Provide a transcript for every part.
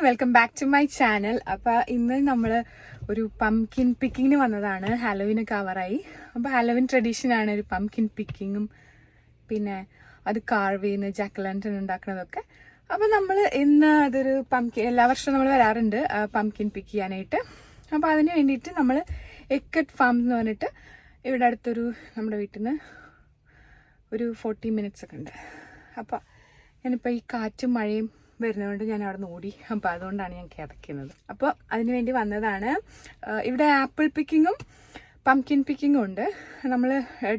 Welcome back to my channel. അപ്പോൾ ഇന്ന് നമ്മൾ ഒരു പംകിൻ പിക്കിങ്ങിന് വന്നതാണ്. ഹാലോവിനൊക്കെ ആവാറായി. അപ്പോൾ ഹാലോവിൻ ട്രഡീഷനാണ് ഒരു പംകിൻ പിക്കിങ്ങും പിന്നെ അത് കാർവ് ചെയ്യുന്ന ജാക്ക് ലാന്റേൺ ഉണ്ടാക്കുന്നതൊക്കെ. അപ്പോൾ നമ്മൾ ഇന്ന് അതൊരു പംകിൻ, എല്ലാ വർഷവും നമ്മൾ വരാറുണ്ട് പംകിൻ പിക്ക് ചെയ്യാനായിട്ട്. അപ്പോൾ അതിന് വേണ്ടിയിട്ട് നമ്മൾ എക്കറ്റ് ഫാം എന്ന് പറഞ്ഞിട്ട് ഇവിടെ അടുത്തൊരു നമ്മുടെ വീട്ടിൽ നിന്ന് ഒരു 40 minutes ഒക്കെ ഉണ്ട്. അപ്പോൾ ഞാനിപ്പോൾ ഈ കാറ്റും മഴയും വരുന്നതുകൊണ്ട് ഞാൻ അവിടെ നിന്ന് ഓടി. അപ്പോൾ അതുകൊണ്ടാണ് ഞാൻ കിതയ്ക്കുന്നത്. അപ്പോൾ അതിന് വേണ്ടി വന്നതാണ്. ഇവിടെ ആപ്പിൾ പിക്കിങ്ങും പംകിൻ പിക്കിങ്ങും ഉണ്ട്. നമ്മൾ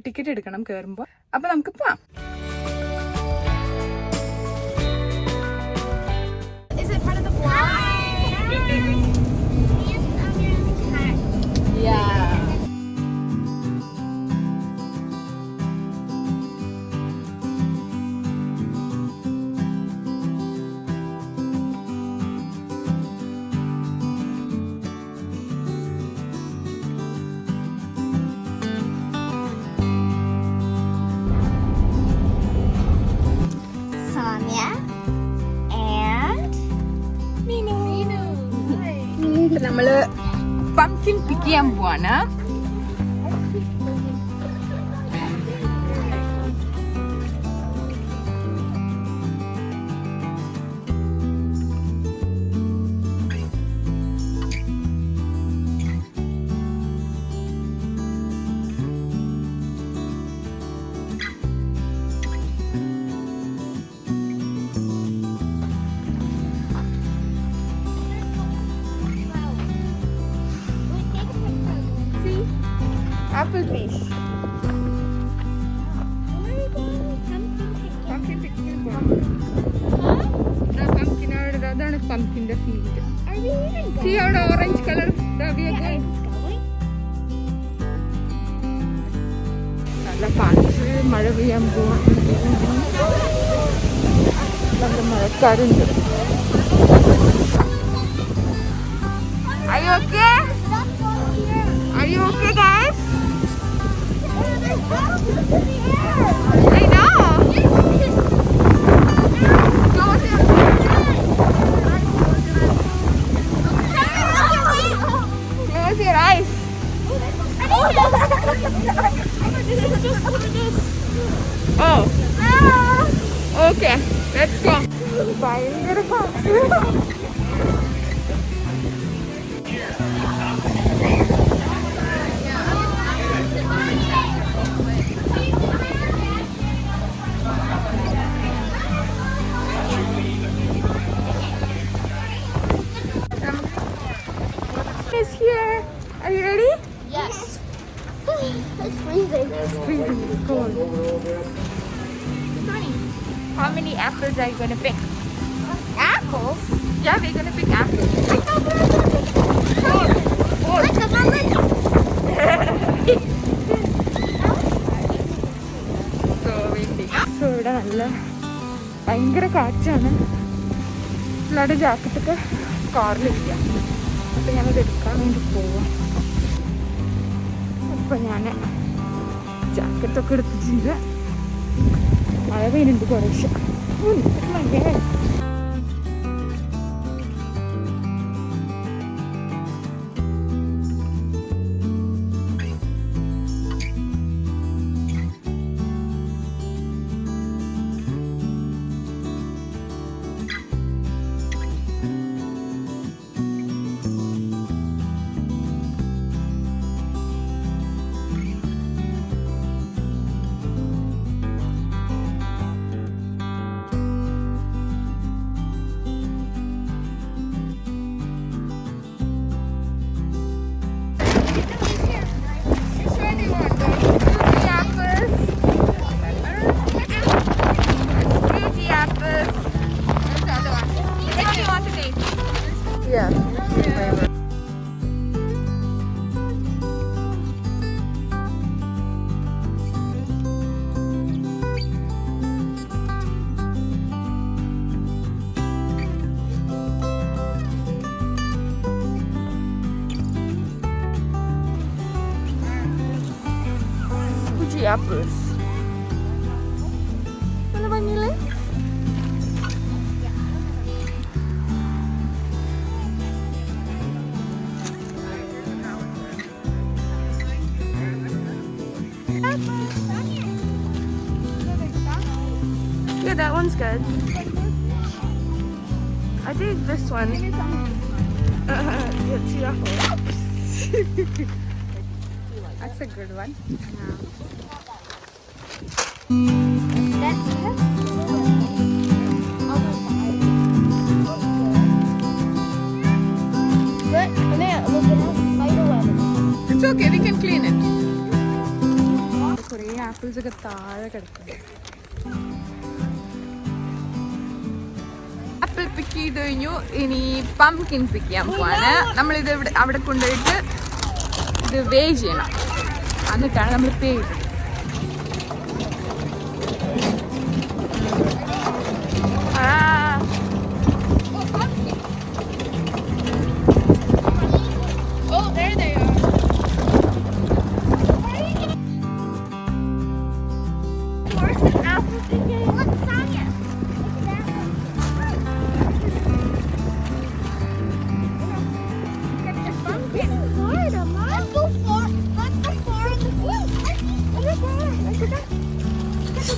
ടിക്കറ്റ് എടുക്കണം കയറുമ്പോൾ. അപ്പോൾ നമുക്ക് പോവാം. നമ്മള് പംകിൻ പിക്ക് ചെയ്യാൻ പോവാണ്. Apple fish. Pumpkin picking. Pumpkin. That is pumpkin. The field. See how the orange color that we are going. നല്ല പാട്ട് മഴ പെയ്യാൻ പോവാ. നല്ല മഴക്കാരുണ്ട്. Are you okay? Are you okay, guys? I know. Close your eyes. Oh. Okay, let's go. ഭയങ്കര is here. Are you ready? Yes. It's freezing. It's freezing. It's cold. How many apples are you going to pick? Apples? Yeah, we're going to pick apples. I thought we were going to pick four. Like a mama. So windy. So ഇവിടെ നല്ല ഭയങ്കര കാറ്റാണ്. എല്ലാവരുടെ ജാക്കറ്റൊക്കെ കാറിലിരിക്കാം. അപ്പം ഞാനത് എടുക്കാൻ വേണ്ടി പോവാം. അപ്പം ഞാൻ ജാക്കറ്റൊക്കെ എടുത്തിട്ടുണ്ട്. മഴ പെയ്യുന്നുണ്ട് കുറേശ്ശെ. ഭയങ്കര apples. Ano ba nila? Yeah, that one's good. I think this one. Yeah, Chiaho. That's a good one. It's okay, we can clean it. കുറേ ആപ്പിൾസ് ഒക്കെ താഴെ കിടക്കുന്നു. ആപ്പിൾ പിക്ക് ചെയ്ത് കഴിഞ്ഞു. ഇനി പംകിൻ പിക്ക് ചെയ്യാൻ പോവാണ്. നമ്മളിത് അവിടെ കൊണ്ടുപോയിട്ട് ഇത് വേ ചെയ്യണം. എന്നിട്ടാണ് നമ്മൾ പേ ചെയ്തത്.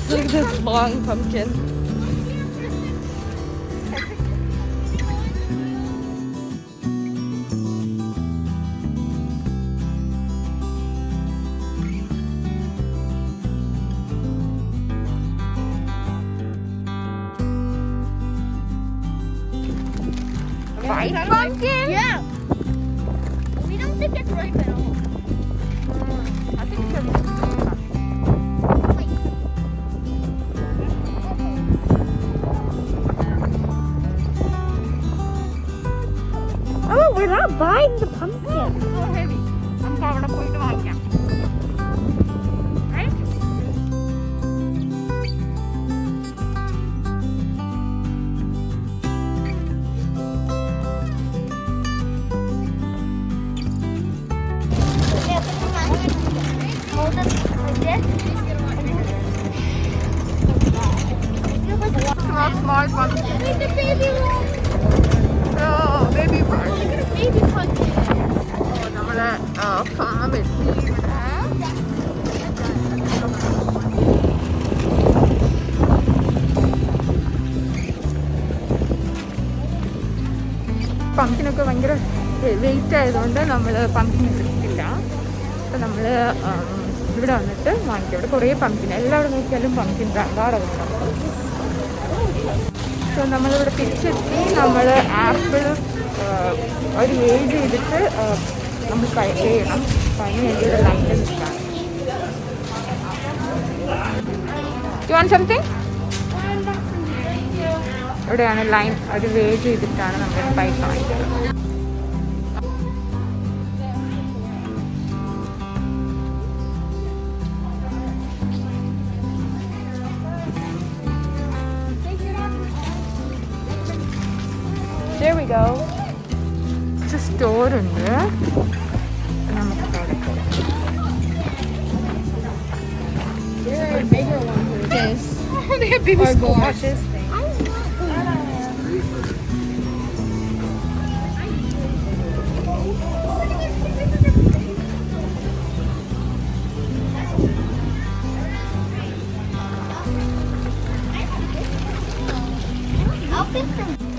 Look at this long pumpkin. White pumpkin? Yeah. We don't think it's ripe at all. I think so. Oh, we're not buying the pumpkin. So heavy. നമുക്ക് അവിടെ പോയിട്ട് വാങ്ങിക്കാം. Right? Hold it like this. Small pumpkin. Look at the baby one. Oh, baby bird. Look at the baby pumpkin. നമ്മള് farm എത്തി. പംകിനൊക്കെ ഭയങ്കര wait ആയതുകൊണ്ട് നമ്മൾ pumpkin എടുത്തില്ല. അപ്പം നമ്മൾ ഇവിടെ വന്നിട്ട് വാങ്ങിക്കും. ഇവിടെ കുറേ പംകിൻ, എല്ലാവിടെ നോക്കിയാലും പംകിൻ ധാരാളം. സോ നമ്മളിവിടെ തിരിച്ചെത്തി. നമ്മൾ ആപ്പിൾ ഒരു ഏജ് ചെയ്തിട്ട് നമ്മൾ പേ ചെയ്യണം. അപ്പം അതിന് വേണ്ടിയുള്ള ലൈനിൽ നിൽക്കാം. You want something? ഇവിടെയാണ് ലൈൻ. ഒരു വേജ് ചെയ്തിട്ടാണ് നമ്മൾ പൈസ വാങ്ങിക്കുന്നത്. There we go. It's a store ഉണ്ട്. നമുക്ക് അവിടെ പോകാം. There are bigger ones like this. They have baby squash.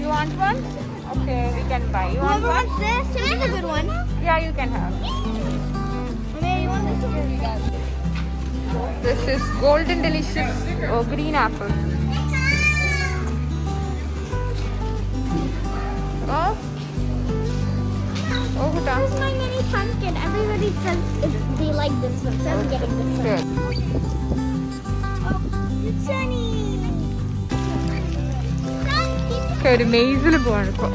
You want one? Okay, we can buy. You want Whoever one? wants this, this is a good one. Yeah, you can have. Maybe you want this one? This is golden delicious green apple. Oh. Oh, good. This is my mini pumpkin. Everybody says they like this one, so I'm getting this one. Good. Oh, it's Sunny. Okay, ഒരു മെയ്സിൽ പോവാണ് ഇപ്പോൾ.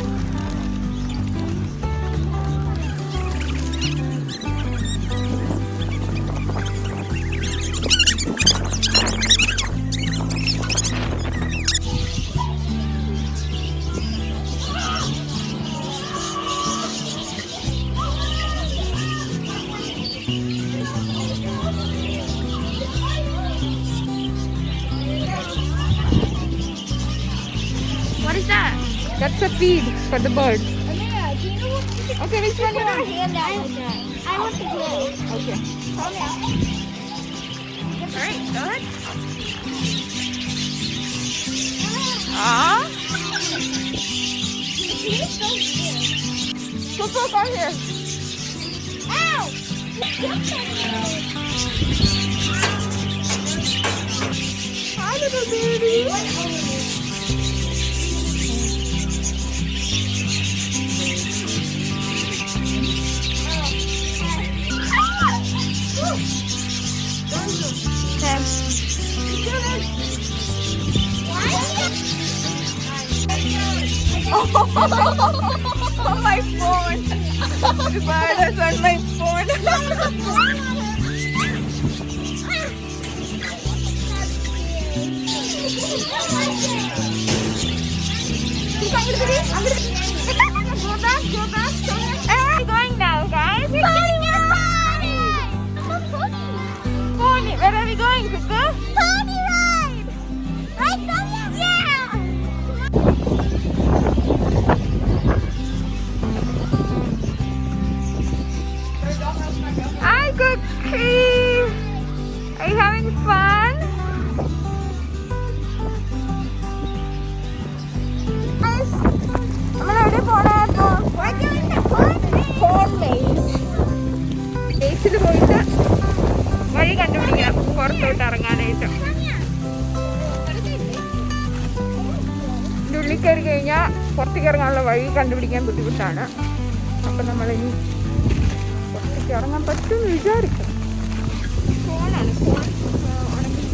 What is that? That's a feed for the bird. Amira, do you know what? Okay, which one you want? Hand out like that. I want the glue. Okay. Come here. Get Ah. He's so weird. Super, come here. Ow! Hi, little baby. Oh, my phone. The bird is on my phone. Go back. Where are we going now, guys? Pony. Where are we going, Kuku? Pony ride! Right somewhere? Yeah! Hi, Cookie. Are you having fun? We're doing the corn maze. ബേസിൽ പോയിട്ട് വഴി കണ്ടുപിടിക്കാം പുറത്തോട്ട് ഇറങ്ങാനായിട്ട്. ഇതിൻ്റെ ഉള്ളിൽ കയറി കഴിഞ്ഞാൽ പുറത്തേക്ക് ഇറങ്ങാനുള്ള വഴി കണ്ടുപിടിക്കാൻ ബുദ്ധിമുട്ടാണ്. അപ്പം നമ്മളിനി പുറത്തേക്ക് ഇറങ്ങാൻ പറ്റുമെന്ന് വിചാരിക്കും. ഫോണാണ് ഫോൺ ഉണങ്ങി.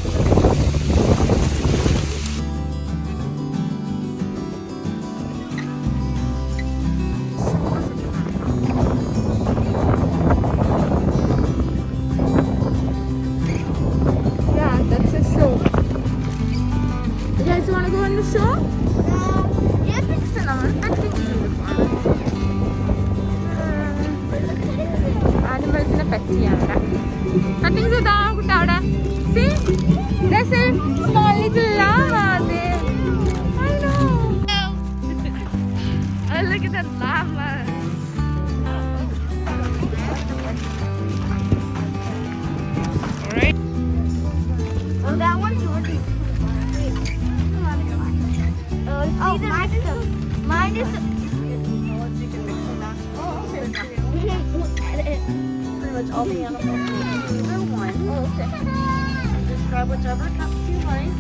ആനിമൽസിനെ പറ്റി ചെയ്യാൻ കട്ടിങ്സ് ഇതാ കുട്ട അവിടെ. Look at the llamas. Alright. Oh, that one's working. Oh, mine is. Pretty much all the animals either one. Oh, okay. Just grab whichever cups you like.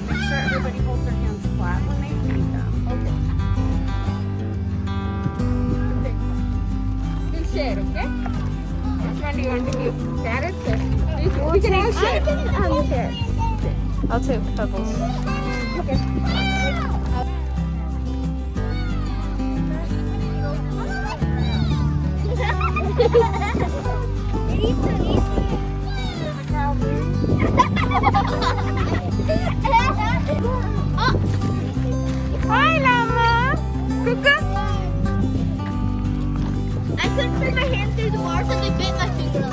Make sure everybody holds their hands flat when they feed them. Okay. We'll share, okay? Which one do you want to give? Carrots? We can all share. Carrots. I'll take pebbles. Okay. Hi, llama. Kuka. I couldn't put my hand through the bars and they bit my finger.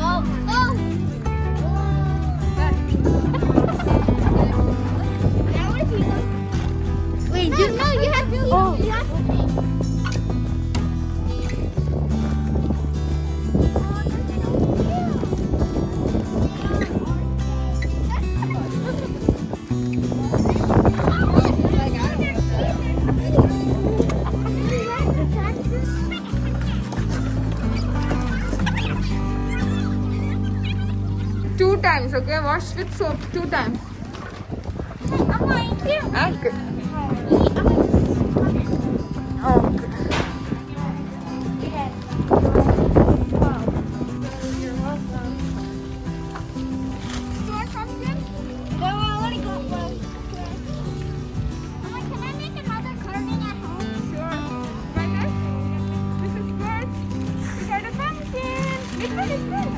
Oh. Now if you look. Wait, no, you have to. Oh. You have to. Two times, okay? Wash with soap 2 times. I'm going to. Okay. Okay. You're welcome. More pumpkin? No, I already got one. Can I make another carving at home? Sure. Right there? This is good. We got a pumpkin. This one is good.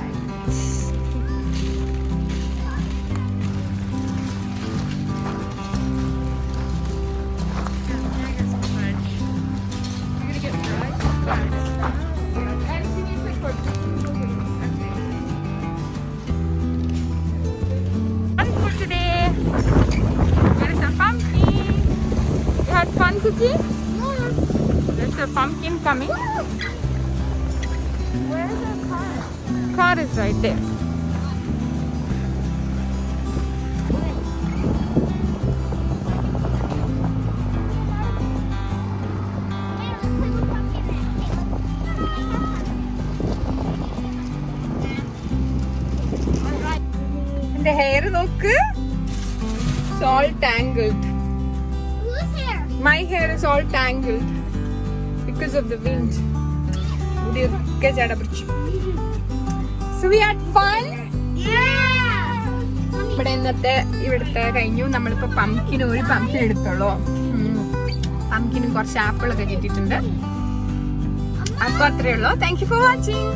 Cookie? Yeah. There's a pumpkin coming. Where's the car? Car is right there. എന്റെ hair നോക്ക്. It's all tangled. Whose hair? My hair is all tangled because of the wind. മുടിയൊക്കെ ചട പിടിച്ചു. So we had fun. ഇവിടെ ഇവിടുത്തെ കഴിഞ്ഞു. നമ്മളിപ്പോ pumpkin ഒരു പംകിൻ എടുത്തോളൂ. പംകിനും കുറച്ച് ആപ്പിളൊക്കെ കിട്ടിയിട്ടുണ്ട്. അപ്പൊ അത്രേ ഉള്ളൂ. Thank you for watching.